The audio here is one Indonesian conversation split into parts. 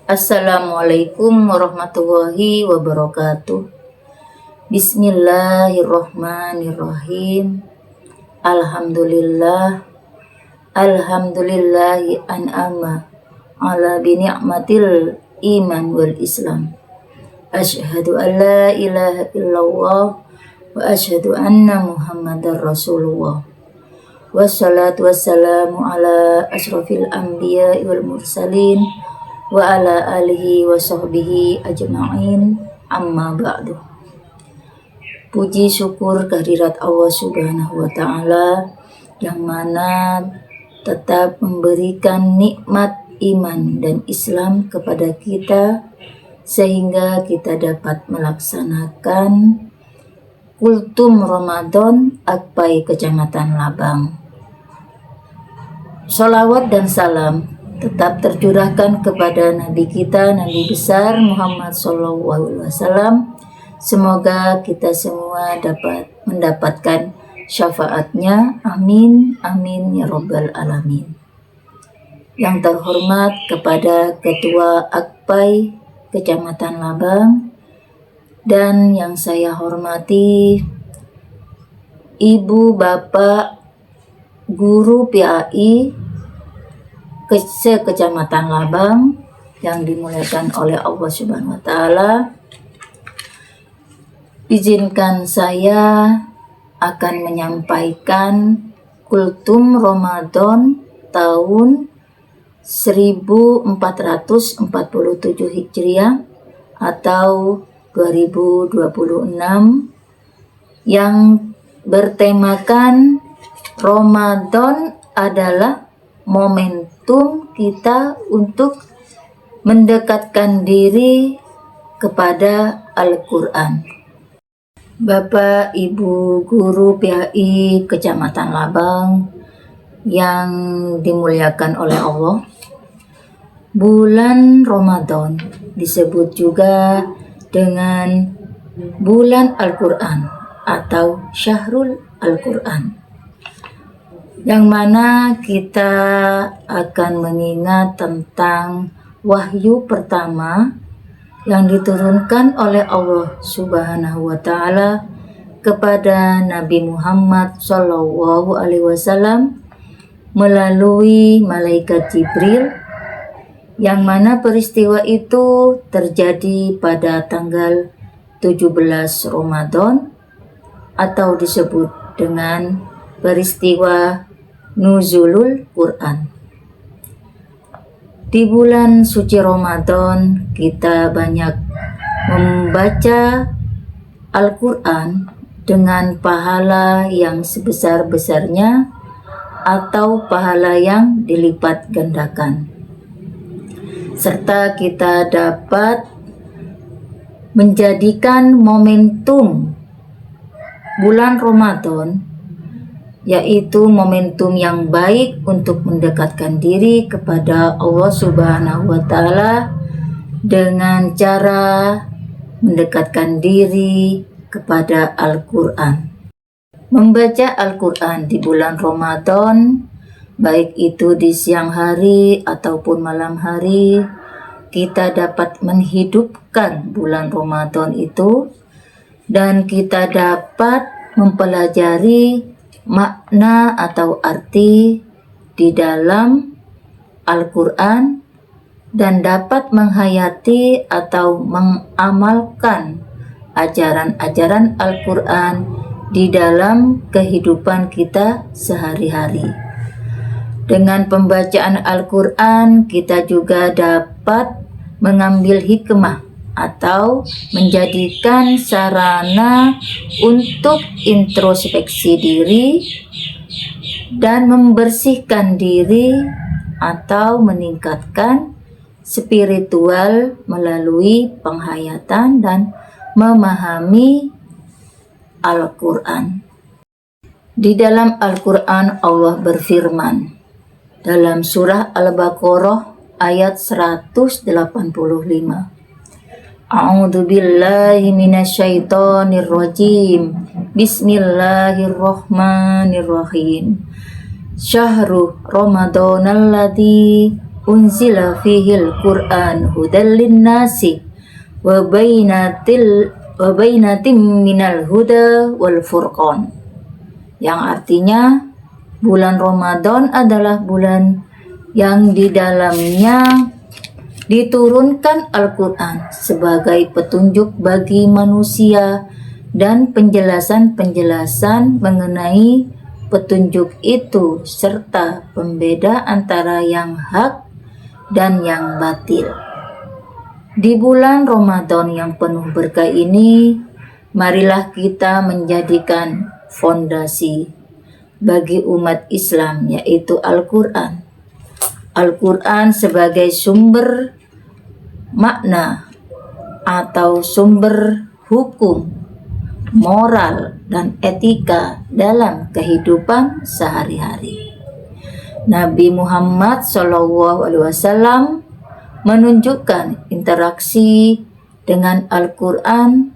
Assalamualaikum warahmatullahi wabarakatuh. Bismillahirrahmanirrahim. Alhamdulillahi an'ama ala bini'matil iman wal islam. Asyhadu an la ilaha illallah wa asyhadu anna muhammadar rasulullah. Wassalatu wassalamu ala asrafil anbiya wal mursalin wa ala alihi wa sahbihi ajma'in, amma ba'du. Puji syukur kehadirat Allah subhanahu wa ta'ala yang mana tetap memberikan nikmat iman dan Islam kepada kita sehingga kita dapat melaksanakan Kultum Ramadan Akpai Kecamatan Labang. Sholawat dan salam tetap tercurahkan kepada Nabi kita, Nabi besar Muhammad SAW. Semoga kita semua dapat mendapatkan syafaatnya. Amin, amin ya robbal alamin. Yang terhormat kepada Ketua Akpai Kecamatan Labang, dan yang saya hormati Ibu Bapak Guru PAI Kecamatan Labang yang dimuliakan oleh Allah Subhanahu wa Ta'ala. Izinkan saya akan menyampaikan Kultum Ramadan tahun 1447 Hijriah atau 2026 yang bertemakan Ramadan adalah momentum kita untuk mendekatkan diri kepada Al-Quran. Bapak Ibu Guru PAI Kecamatan Labang yang dimuliakan oleh Allah, bulan Ramadan disebut juga dengan bulan Al-Quran atau Syahrul Al-Quran, yang mana kita akan mengingat tentang wahyu pertama yang diturunkan oleh Allah Subhanahu wa Ta'ala kepada Nabi Muhammad SAW melalui malaikat Jibril, yang mana peristiwa itu terjadi pada tanggal 17 Ramadan atau disebut dengan peristiwa Nuzulul Quran. Di bulan suci Ramadan kita banyak membaca Al-Quran dengan pahala yang sebesar-besarnya atau pahala yang dilipat gandakan, serta kita dapat menjadikan momentum bulan Ramadan yaitu momentum yang baik untuk mendekatkan diri kepada Allah Subhanahu wa Ta'ala dengan cara mendekatkan diri kepada Al-Quran. Membaca Al-Quran di bulan Ramadan, baik itu di siang hari ataupun malam hari, kita dapat menghidupkan bulan Ramadan itu, dan kita dapat mempelajari makna atau arti di dalam Al-Quran dan dapat menghayati atau mengamalkan ajaran-ajaran Al-Quran di dalam kehidupan kita sehari-hari. Dengan pembacaan Al-Quran kita juga dapat mengambil hikmah atau menjadikan sarana untuk introspeksi diri dan membersihkan diri atau meningkatkan spiritual melalui penghayatan dan memahami Al-Quran. Di dalam Al-Quran Allah berfirman dalam surah Al-Baqarah ayat 185. A'udzu billahi minasyaitonir rajim. Bismillahirrahmanirrahim. Syahrul Ramadanalladzi unzila fihil Qur'an hudal linnasi wa bainatim minal huda wal furqan, yang artinya bulan Ramadan adalah bulan yang di dalamnya diturunkan Al-Quran sebagai petunjuk bagi manusia dan penjelasan-penjelasan mengenai petunjuk itu serta pembeda antara yang hak dan yang batil. Di bulan Ramadan yang penuh berkah ini, marilah kita menjadikan fondasi bagi umat Islam, yaitu Al-Quran. Al-Quran sebagai sumber makna atau sumber hukum, moral, dan etika dalam kehidupan sehari-hari. Nabi Muhammad SAW menunjukkan interaksi dengan Al-Quran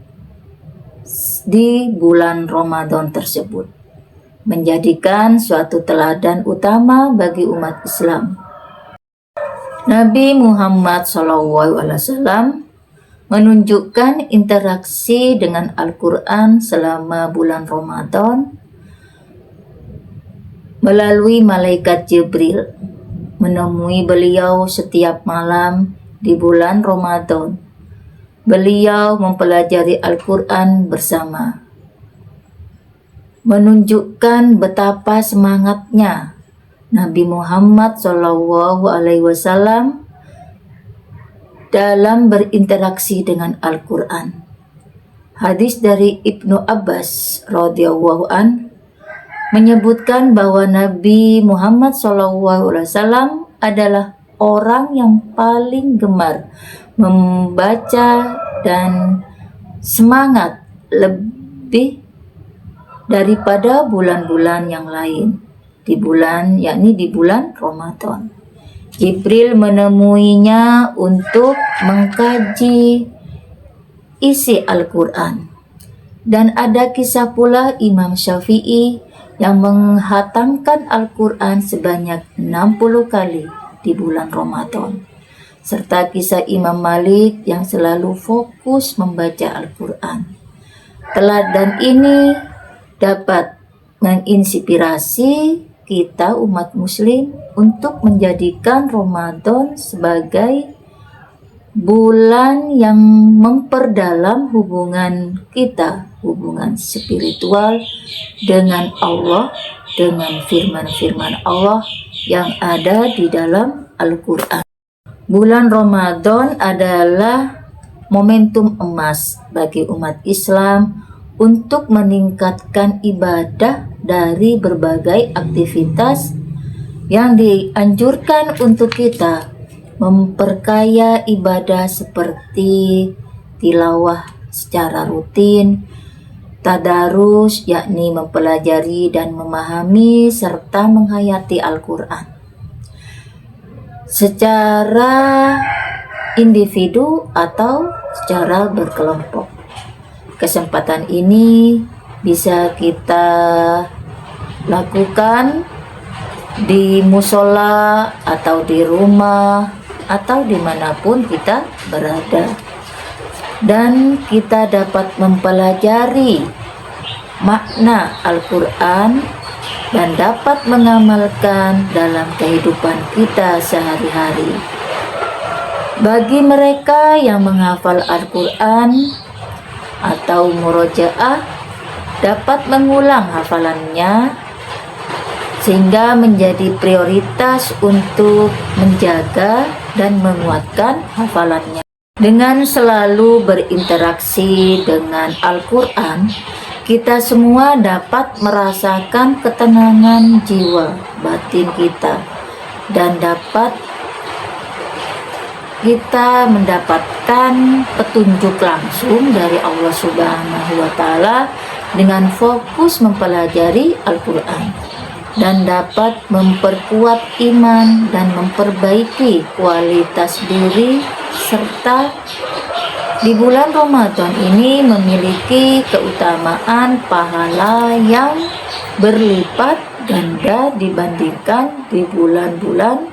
di bulan Ramadan tersebut, menjadikan suatu teladan utama bagi umat Islam. Nabi Muhammad SAW menunjukkan interaksi dengan Al-Quran selama bulan Ramadan melalui malaikat Jibril menemui beliau setiap malam di bulan Ramadan. Beliau mempelajari Al-Quran bersama, menunjukkan betapa semangatnya Nabi Muhammad SAW dalam berinteraksi dengan Al-Quran. Hadis dari Ibnu Abbas radhiyallahu an menyebutkan bahwa Nabi Muhammad SAW adalah orang yang paling gemar membaca dan semangat lebih daripada bulan-bulan yang lain di bulan Ramadan. Jibril menemuinya untuk mengkaji isi Al-Quran. Dan ada kisah pula Imam Syafi'i yang menghatamkan Al-Quran sebanyak 60 kali di bulan Ramadan, serta kisah Imam Malik yang selalu fokus membaca Al-Quran. Teladan ini dapat menginspirasi kita umat muslim untuk menjadikan Ramadan sebagai bulan yang memperdalam hubungan kita, hubungan spiritual dengan Allah, dengan firman-firman Allah yang ada di dalam Al-Quran. Bulan Ramadan adalah momentum emas bagi umat Islam untuk meningkatkan ibadah dari berbagai aktivitas yang dianjurkan untuk kita memperkaya ibadah seperti tilawah secara rutin, tadarus yakni mempelajari dan memahami serta menghayati Al-Quran secara individu atau secara berkelompok. Kesempatan ini bisa kita lakukan di musola atau di rumah atau dimanapun kita berada, dan kita dapat mempelajari makna Al-Quran dan dapat mengamalkan dalam kehidupan kita sehari-hari. Bagi mereka yang menghafal Al-Quran atau murojaah, dapat mengulang hafalannya sehingga menjadi prioritas untuk menjaga dan menguatkan hafalannya. Dengan selalu berinteraksi dengan Al-Quran, kita semua dapat merasakan ketenangan jiwa batin kita dan dapat kita mendapatkan petunjuk langsung dari Allah Subhanahu wa Ta'ala dengan fokus mempelajari Al-Quran, dan dapat memperkuat iman dan memperbaiki kualitas diri, serta di bulan Ramadan ini memiliki keutamaan pahala yang berlipat ganda dibandingkan di bulan-bulan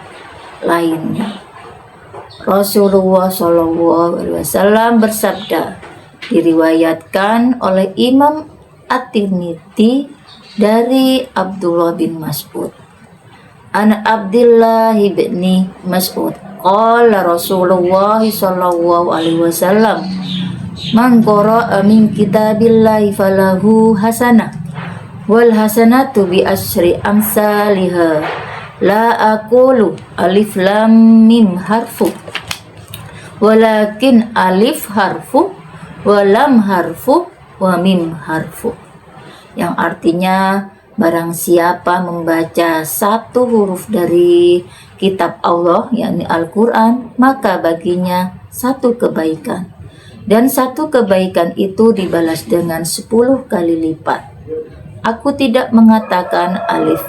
lainnya. Rasulullah SAW bersabda, diriwayatkan oleh Imam At-Tirmidzi dari Abdullah bin Mas'ud. An Abdullah bin Mas'ud qala Rasulullah sallallahu alaihi wasallam, man qara'a min kitabillahi falahu hasanah wal hasanatu bi asyri amsalihha la aqulu alif lam mim harfu walakin alif harfu wa lam harfu wa mim harfu, yang artinya barang siapa membaca satu huruf dari kitab Allah, yakni Al-Quran, maka baginya satu kebaikan, dan satu kebaikan itu dibalas dengan 10 kali lipat. Aku tidak mengatakan alif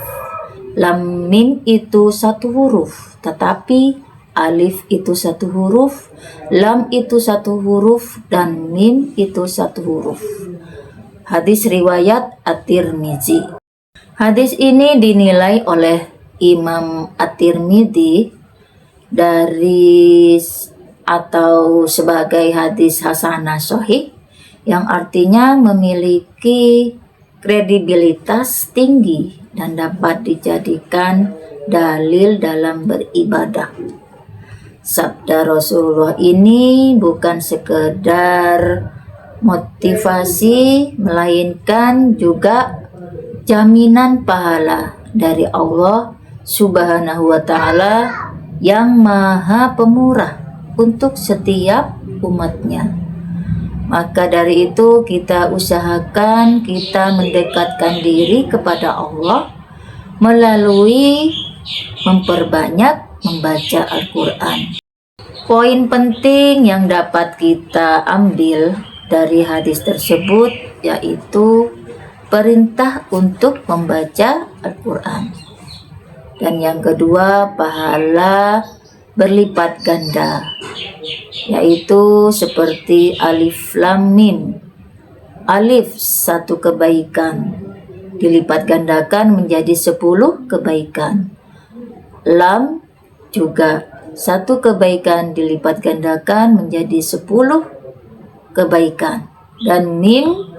lam mim itu satu huruf, tetapi alif itu satu huruf, lam itu satu huruf, dan mim itu satu huruf. Hadis riwayat At-Tirmidzi. Hadis ini dinilai oleh Imam At-Tirmidzi atau sebagai hadis hasanah sahih, yang artinya memiliki kredibilitas tinggi dan dapat dijadikan dalil dalam beribadah. Sabda Rasulullah ini bukan sekedar motivasi, melainkan juga jaminan pahala dari Allah Subhanahu wa Ta'ala yang Maha Pemurah untuk setiap umatnya. Maka dari itu kita usahakan kita mendekatkan diri kepada Allah melalui memperbanyak membaca Al-Quran. Poin penting yang dapat kita ambil dari hadis tersebut yaitu perintah untuk membaca Al-Quran. Dan yang kedua, pahala berlipat ganda, yaitu seperti alif lam mim. Alif satu kebaikan dilipat gandakan menjadi 10 kebaikan. Lam juga satu kebaikan dilipat gandakan menjadi 10 kebaikan. Dan mim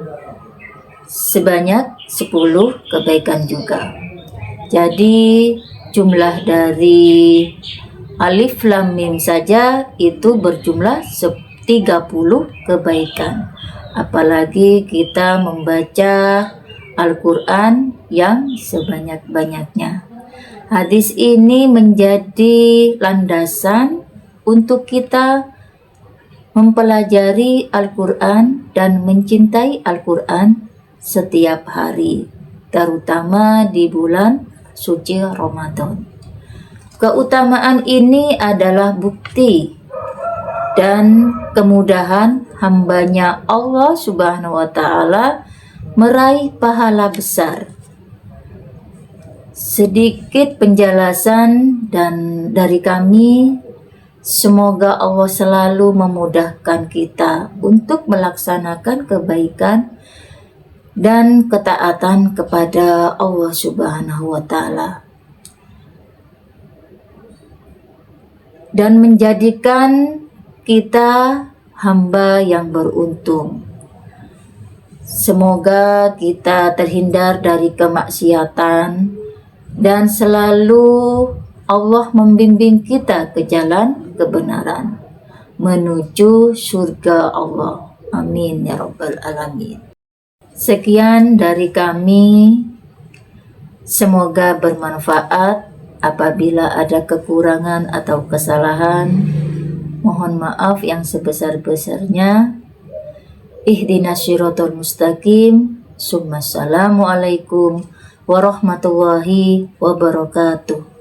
sebanyak 10 kebaikan juga. Jadi jumlah dari alif lam mim saja itu berjumlah 30 kebaikan. Apalagi kita membaca Al-Quran yang sebanyak-banyaknya. Hadis ini menjadi landasan untuk kita mempelajari Al-Quran dan mencintai Al-Quran setiap hari, terutama di bulan suci Ramadan. Keutamaan ini adalah bukti dan kemudahan hambanya Allah Subhanahu wa Ta'ala meraih pahala besar. Sedikit penjelasan dan dari kami, semoga Allah selalu memudahkan kita untuk melaksanakan kebaikan dan ketaatan kepada Allah Subhanahu wa Ta'ala, dan menjadikan kita hamba yang beruntung. Semoga kita terhindar dari kemaksiatan dan selalu Allah membimbing kita ke jalan kebenaran menuju surga Allah. Amin ya rabbal alamin. Sekian dari kami, semoga bermanfaat. Apabila ada kekurangan atau kesalahan, mohon maaf yang sebesar-besarnya. Ihdinas siratal mustaqim. Assalamualaikum warahmatullahi wabarakatuh.